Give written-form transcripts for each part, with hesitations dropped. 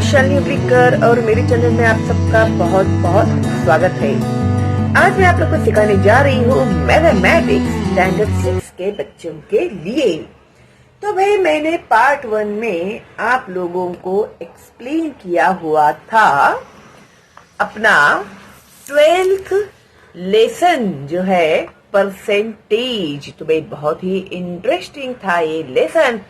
Shalini Breakker और मेरे channel में आप सबका बहुत बहुत स्वागत है। आज मैं आप लोग को सिखाने जा रही हूँ मैथमेटिक्स स्टैंडर्ड 6 के बच्चों के लिए। तो भाई मैंने पार्ट 1 में आप लोगों को एक्सप्लेन किया हुआ था अपना 12th लेसन जो है परसेंटेज। तो भाई बहुत ही इंटरेस्टिंग था ये लेसन,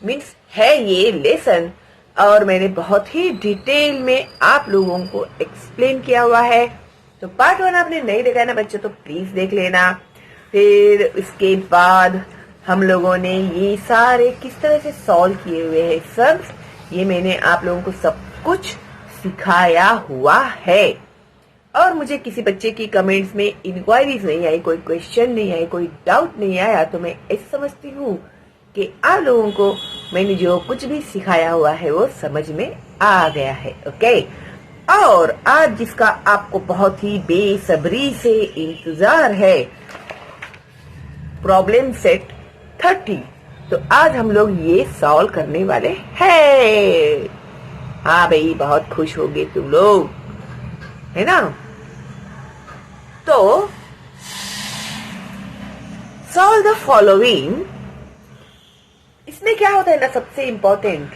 मीन्स है ये लेसन, और मैंने बहुत ही डिटेल में आप लोगों को एक्सप्लेन किया हुआ है। तो पार्ट 1 आपने नहीं देखा है ना बच्चों, तो प्लीज देख लेना। फिर इसके बाद हम लोगों ने ये सारे किस तरह से सॉल्व किए हुए हैं सम्स, ये मैंने आप लोगों को सब कुछ सिखाया हुआ है। और मुझे किसी बच्चे की कमेंट्स में इंक्वायरीज नहीं आई, कोई क्वेश्चन नहीं आई, कोई डाउट नहीं आया, तो मैं ऐसा समझती हूँ कि आप लोगों को मैंने जो कुछ भी सिखाया हुआ है वो समझ में आ गया है। ओके, और आज जिसका आपको बहुत ही बेसब्री से इंतजार है, प्रॉब्लम सेट 30, तो आज हम लोग ये सॉल्व करने वाले हैं। हाँ भाई, बहुत खुश होगे तुम लोग, है ना। तो सॉल्व द फॉलोइंग। इसमें क्या होता है ना, सबसे इम्पोर्टेंट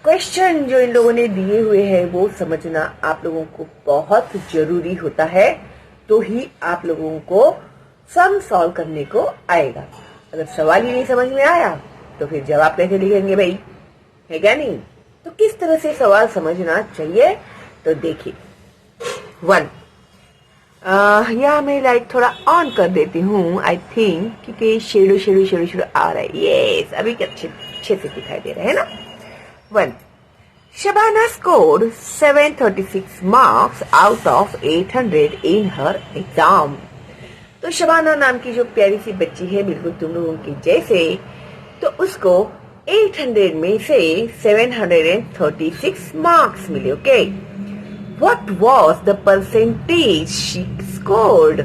क्वेश्चन जो इन लोगों ने दिए हुए हैं वो समझना आप लोगों को बहुत जरूरी होता है, तो ही आप लोगों को सम सॉल्व करने को आएगा। अगर सवाल ही नहीं समझ में आया तो फिर जवाब कैसे लिखेंगे भाई, है क्या नहीं। तो किस तरह से सवाल समझना चाहिए, तो देखिए 1, या मैं लाइट थोड़ा ऑन कर देती हूँ आई थिंक, क्योंकि शेडो आ रहा है। यस, अभी अच्छे से दिखाई दे रहा है ना। 1, Shabana scored 736 marks out of 800 in her exam. तो शबाना नाम की जो प्यारी सी बच्ची है, बिल्कुल तुम लोगों की जैसे, तो उसको 800 में से 736 मार्क्स मिले। Okay, What was the percentage she scored?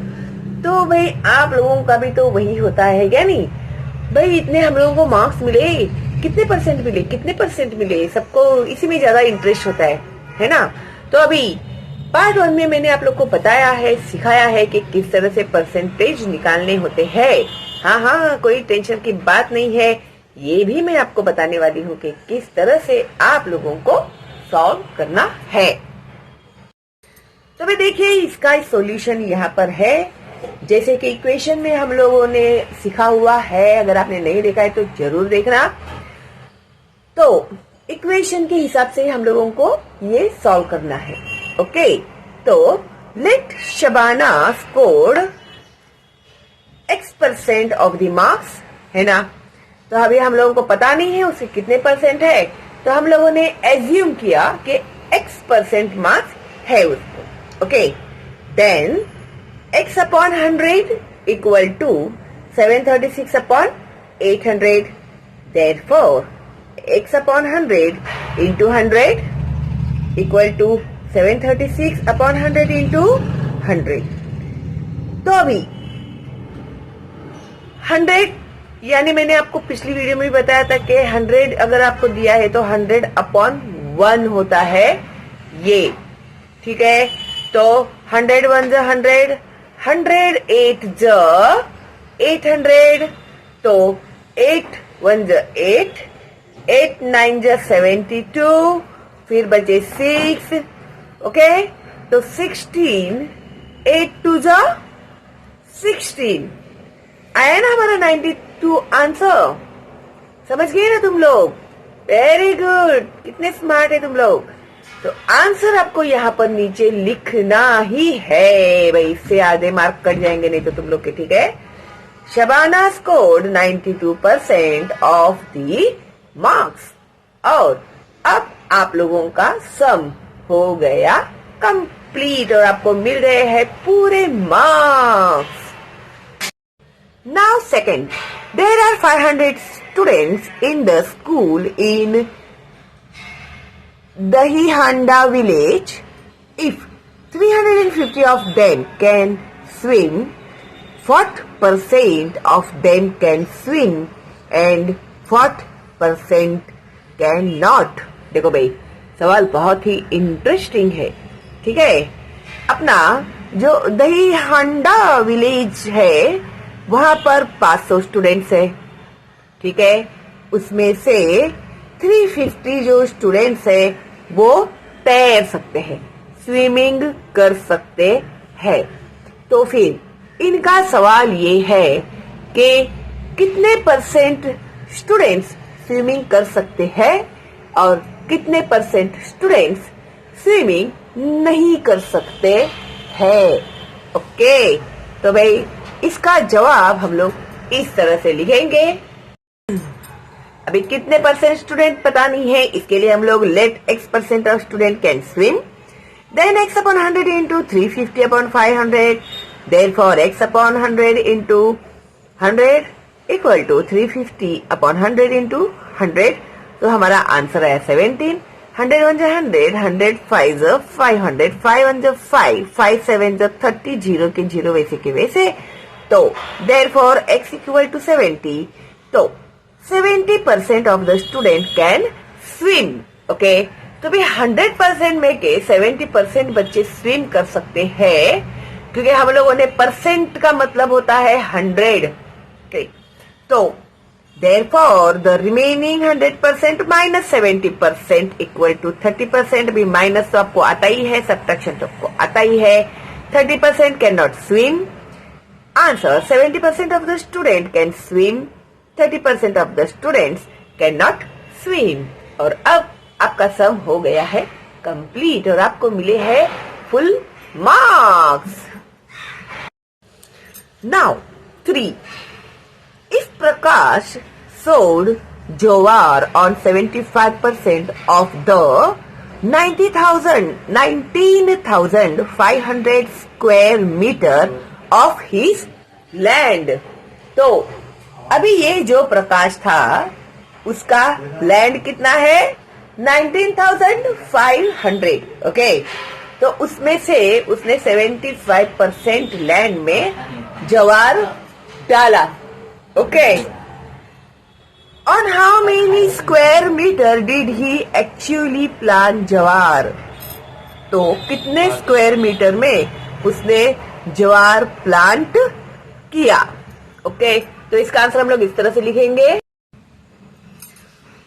तो भाई आप लोगों का भी तो वही होता है क्या नहीं भाई, इतने हम लोगों को मार्क्स मिले, कितने परसेंट मिले, सबको इसी में ज्यादा इंटरेस्ट होता है ना। तो अभी पार्ट 1 में मैंने आप लोग को बताया है, सिखाया है कि किस तरह से परसेंटेज निकालने होते हैं। हाँ, कोई टेंशन की बात नहीं है, ये भी मैं आपको बताने वाली हूँ कि किस तरह से आप लोगों को सॉल्व करना है। तो भाई देखिए, इसका सॉल्यूशन यहाँ पर है, जैसे कि इक्वेशन में हम लोगों ने सीखा हुआ है। अगर आपने नहीं देखा है तो जरूर देखना। तो इक्वेशन के हिसाब से हम लोगों को ये सॉल्व करना है। ओके, तो let Shabana scored X% of the marks, है ना। तो अभी हम लोगों को पता नहीं है उसके कितने परसेंट है, तो हम लोगों ने एज्यूम किया कि X% मार्क्स है उसको। Okay, then x upon 100 equal to 736 upon 800. Therefore, x upon 100 into 100 equal to 736 upon 100 into 100. तो अभी 100 यानी मैंने आपको पिछली वीडियो में भी बताया था कि 100 अगर आपको दिया है तो 100 upon 1 होता है ये, ठीक है। तो 100 1 जा 100, 100 8 जा 800, तो 8 1 जा 8, 8 9 जा 72, फिर बचे 6। ओके, तो 16, 8 2 जा 16, आया ना हमारा 92 आंसर। समझ गए ना तुम लोग, वेरी गुड, कितने स्मार्ट है तुम लोग। तो आंसर आपको यहाँ पर नीचे लिखना ही है भाई, इससे आधे मार्क कट जाएंगे नहीं तो तुम लोग के, ठीक है। Shabana scored 92% of the marks, और अब आप लोगों का सम हो गया कंप्लीट और आपको मिल गए हैं पूरे marks. Now second, there are 500 students in the school in Dahihanda village. If 350 of them can swim, what percent of them can swim and what percent can not. देखो भाई सवाल बहुत ही इंटरेस्टिंग है। ठीक है, अपना जो दही हांडा विलेज है वहां पर 500 स्टूडेंट्स है। ठीक है, उसमें से 350 जो स्टूडेंट्स है वो तैर सकते हैं, स्विमिंग कर सकते हैं। तो फिर इनका सवाल ये है कि कितने परसेंट स्टूडेंट्स स्विमिंग कर सकते हैं और कितने परसेंट स्टूडेंट्स स्विमिंग नहीं कर सकते हैं। ओके, तो भाई इसका जवाब हम लोग इस तरह से लिखेंगे। अभी कितने परसेंट स्टूडेंट पता नहीं है, इसके लिए हम लोग let x percent of student can swim, then x upon 100 into 350 upon 500, therefore x upon 100 into 100 equal to 350 upon 100 into 100। तो हमारा आंसर है 17। 100 1 100, 100 5 500, 5 1 5, 5 7 30, 0 के 0 वैसे के वैसे। तो therefore x equal to 70। तो 70% of the student can swim। Okay, तो भी 100% में के 70% बच्चे स्विम कर सकते हैं, क्योंकि हम लोगों ने परसेंट का मतलब होता है 100। ओके, तो therefore the remaining 100% minus 70% equal to 30%। भी माइनस तो आपको आता ही है, सब्ट्रैक्शन तो आपको आता ही है। 30% can not swim. Answer 70% of the student can swim, 30% of the students cannot swim। और अब आपका सम हो गया है कंप्लीट और आपको मिले हैं full marks. Now 3, if Prakash sold jowar on 75% of the 19,500 square meter of his land। तो अभी ये जो प्रकाश था उसका लैंड कितना है 19,500। ओके, तो उसमें से उसने 75% लैंड में जवार डाला। Okay, on how many square meter did he actually plant jowar. तो कितने स्क्वायर मीटर में उसने जवार प्लांट किया। ओके, तो इसका आंसर हम लोग इस तरह से लिखेंगे।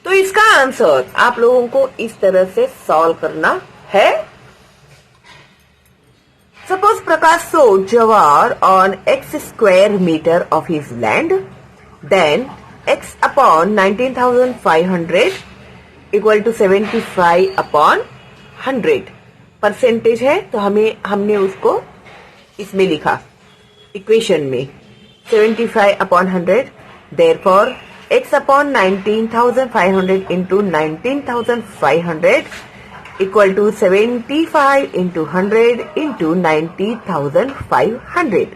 तो इसका आंसर आप लोगों को इस तरह से सॉल्व करना है। Suppose Prakash sowed jowar on x square metre of his land, then x upon 19,500 equal to 75 upon 100 percentage है। तो हमने उसको इसमें लिखा इक्वेशन में 75 upon 100, therefore x upon 19,500 into 19,500 equal to 75 into 100 into 90,500,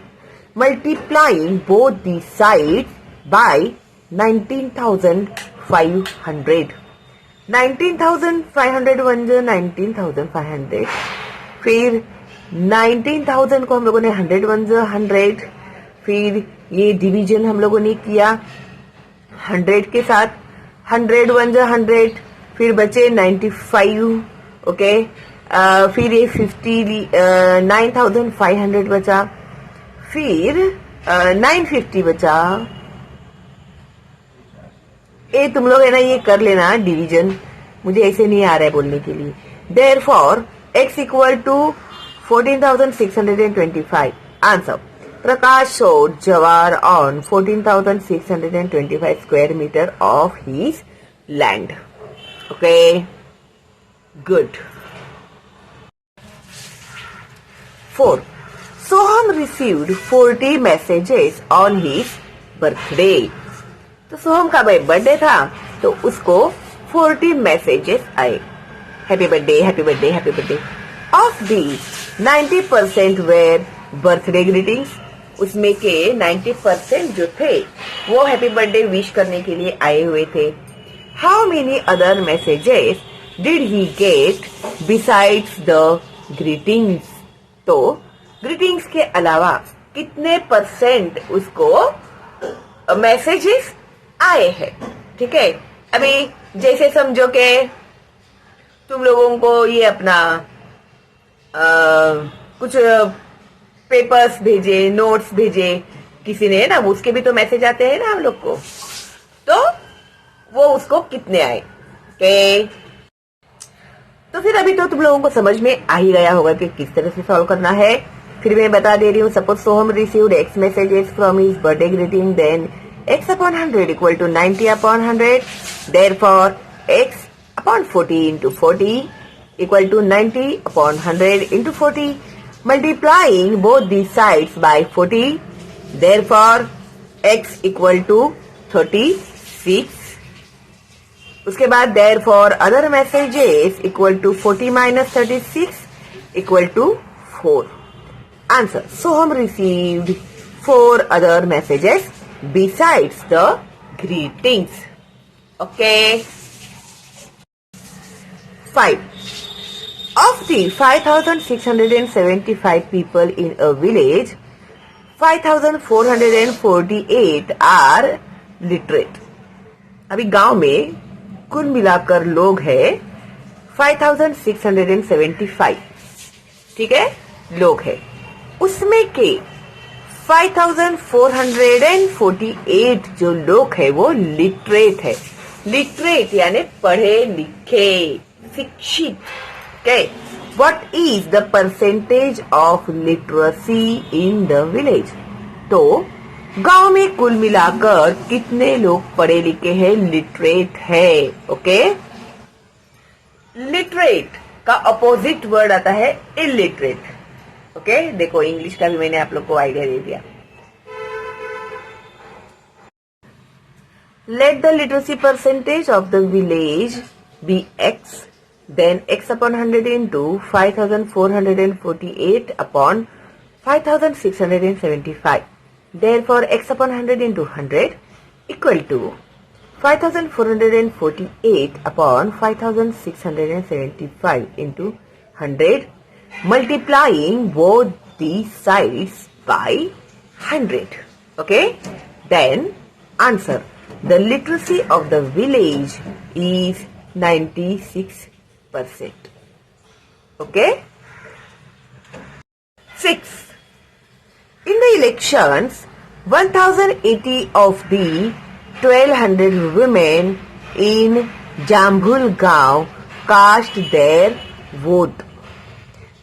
multiplying both the side by 19,500। 19,500 one जो 19,500, फिर 19,000 को हम लोगों ने 100 वन जो 100, फिर ये डिवीजन हम लोगों ने किया 100 के साथ, 100 वन जो 100, फिर बचे 95। ओके, फिर ये 9,500 बचा, फिर 950 बचा। ये तुम लोग है ना ये कर लेना डिवीजन, मुझे ऐसे नहीं आ रहा है बोलने के लिए। Therefore x equal to 14,625। Answer Prakash sowed jowar on 14,625 square metre of his land. Okay, good. 4, Soham received 40 messages on his birthday. तो सोहम का भाई बर्थडे था तो उसको 40 मैसेजेस आए, happy birthday happy birthday happy birthday. Of these 90% were birthday greetings. उसमें के 90% जो थे वो हैप्पी बर्थडे विश करने के लिए आए हुए थे। How many other messages did he get besides the greetings. तो ग्रीटिंग्स के अलावा कितने परसेंट उसको मैसेजेस आए हैं। ठीक है, अभी जैसे समझो के तुम लोगों को ये अपना कुछ पेपर्स भेजे, नोट्स भेजे किसी ने ना, उसके भी तो मैसेज आते हैं ना हम लोग को, तो वो उसको कितने आए के। तो फिर अभी तो तुम लोगों को समझ में आ ही गया होगा कि किस तरह से सॉल्व करना है। फिर मैं बता दे रही हूँ। Suppose Soham received x messages from his birthday greeting, then x upon 100 equal to 90 upon 100. Therefore, x upon 40 into 40 equal to 90 upon 100 into 40. Multiplying both these sides by 40. Therefore, x equal to 36. उसके बाद therefore other messages equal to 40 minus 36 equal to 4. Answer. Soham received 4 other messages besides the greetings. Okay. 5. Of the 5,675 people in a village, 5,448 are literate. अभी गांव में कुल मिलाकर लोग हैं 5,675, ठीक है, लोग हैं। उसमें के 5,448 जो लोग है वो लिटरेट है। लिटरेट यानी पढ़े लिखे, शिक्षित। Okay, what is the percentage of literacy in the village? तो गांव में कुल मिलाकर कितने लोग पढ़े लिखे हैं, लिटरेट है। ओके, लिटरेट का अपोजिट वर्ड आता है इलिटरेट। ओके, देखो इंग्लिश का भी मैंने आप लोग को आइडिया दे दिया। Let the literacy percentage of the village be x, then x upon 100 into 5,448 upon 5,675. Therefore, x upon 100 into 100 equal to 5,448 upon 5,675 into 100, multiplying both these sides by 100. Okay? Then, answer. The literacy of the village is 96%. Okay? 6. In the elections, 1,080 of the 1,200 women in Jambhul गांव cast their vote.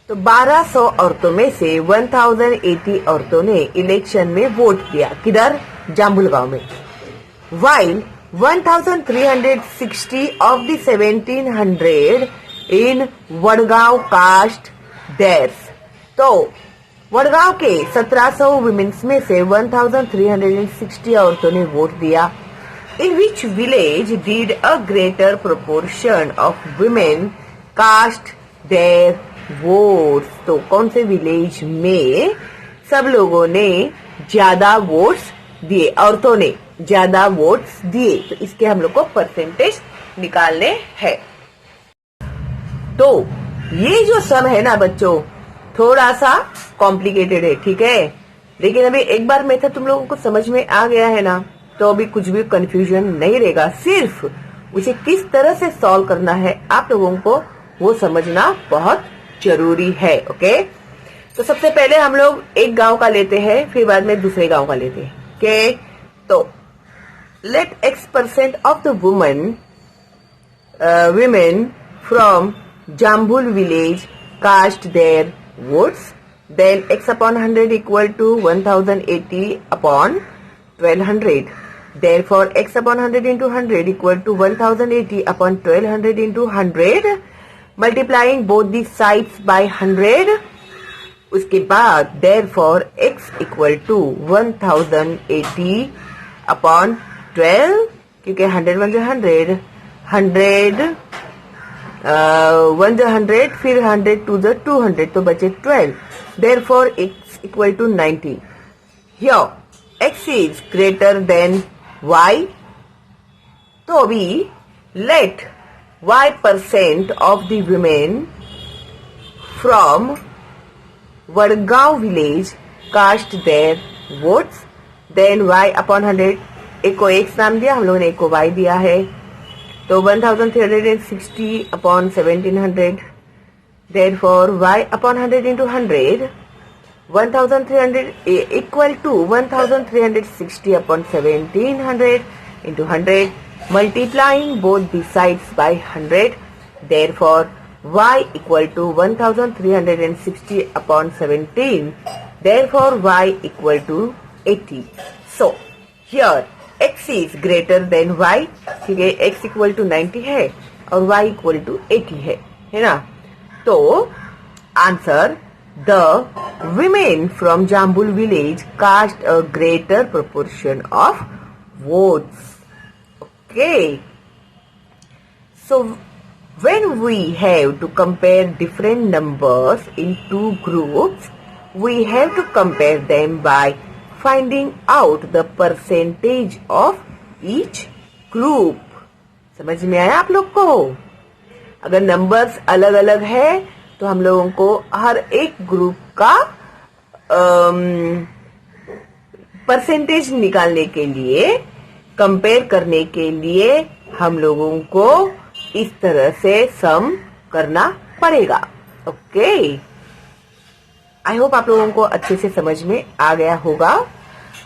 तो 1200 औरतों में से 1,080 औरतों ने election में vote किया। किधर? जाम्बुल गांव में। While 1,360 of the 1,700 in Wadgaon cast theirs. तो वडगांव के 1700 वुमेन्स में से 1,360 औरतों ने वोट दिया। In which village did a greater proportion of women cast their votes? तो कौन से विलेज में सब लोगों ने ज्यादा वोट्स दिए, औरतों ने ज्यादा वोट्स दिए? तो इसके हम लोग को परसेंटेज निकालने हैं। तो ये जो सम है ना बच्चों, थोड़ा सा कॉम्प्लिकेटेड है, ठीक है, लेकिन अभी एक बार मेथड तुम लोगों को समझ में आ गया है ना, तो अभी कुछ भी कंफ्यूजन नहीं रहेगा। सिर्फ उसे किस तरह से सॉल्व करना है आप लोगों को वो समझना बहुत जरूरी है। ओके, तो सबसे पहले हम लोग एक गांव का लेते हैं, फिर बाद में दूसरे गांव का लेते हैं। ओके, तो let x% of the women from Jambul village cast their votes. Then x upon 100 equal to 1,080 upon 1,200. Therefore, x upon 100 into 100 equal to 1,080 upon 1,200 into 100. Multiplying both these sides by 100. उसके बाद therefore x equal to 1,080 upon 12, क्योंकि 100 1 100, 100 1 100, फिर 100 2 200, तो बचे 12. Therefore, x equal to 90. Here, x is greater than y. तो अभी let y% of the women from Vadgaon village cast their votes. Then y upon 100, एक को x नाम दिया हम लोगों ने, एक को y दिया है। तो 1360 upon 1700, therefore y upon 100 into 100, 1300 equal to 1360 upon 1700 into 100, multiplying both the sides by 100, therefore y equal to 1360 upon 17, therefore y equal to 80. So here x is greater than y, क्योंकि x equal to 90 है और y equal to 80 है ना? तो answer, the women from Jambul village cast a greater proportion of votes. Okay. So when we have to compare different numbers in two groups, we have to compare them by finding out the percentage of each group. समझ में आया आप लोग को? अगर numbers अलग अलग है तो हम लोगों को हर एक ग्रुप का परसेंटेज निकालने के लिए, कंपेयर करने के लिए हम लोगों को इस तरह से सम करना पड़ेगा. ओके, आई होप आप लोगों को अच्छे से समझ में आ गया होगा.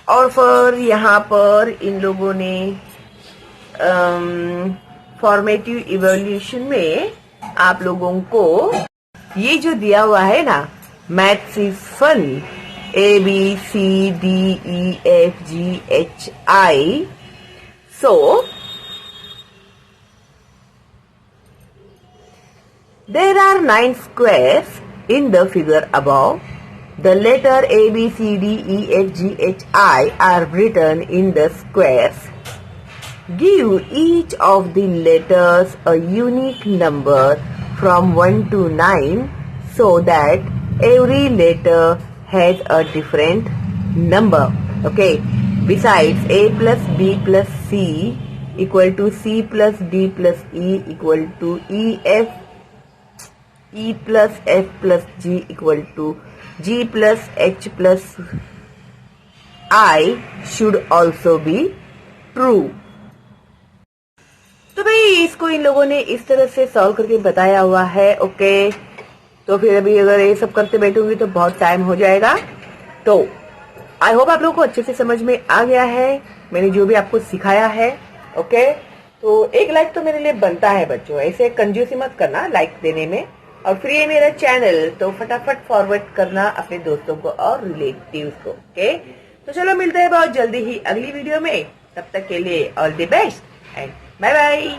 और फिर यहाँ पर इन लोगों ने फॉर्मेटिव इवोल्यूशन में आप लोगों को ये जो दिया हुआ है ना, maths is fun, ABCDEFGHI. So there are 9 squares in the figure above. The letter ABCDEFGHI are written in the squares. Give each of the letters a unique number from 1 to 9 so that every letter has a different number. Okay. Besides, A plus B plus C equal to C plus D plus E equal to EF, E plus F plus G equal to G plus H plus I should also be true. तो भाई इसको इन लोगों ने इस तरह से solve करके बताया हुआ है. ओके, तो फिर अभी अगर ये सब करते बैठूंगी तो बहुत टाइम हो जाएगा. तो आई होप आप लोगों को अच्छे से समझ में आ गया है मैंने जो भी आपको सिखाया है. ओके, तो एक लाइक तो मेरे लिए बनता है बच्चों, ऐसे कंजूसी मत करना लाइक देने में. और फिर ये मेरा चैनल तो फटाफट फॉरवर्ड करना अपने दोस्तों को और रिलेटिव्स को. ओके, तो चलो मिलते हैं बहुत जल्दी ही अगली वीडियो में. तब तक के लिए all the best and bye bye.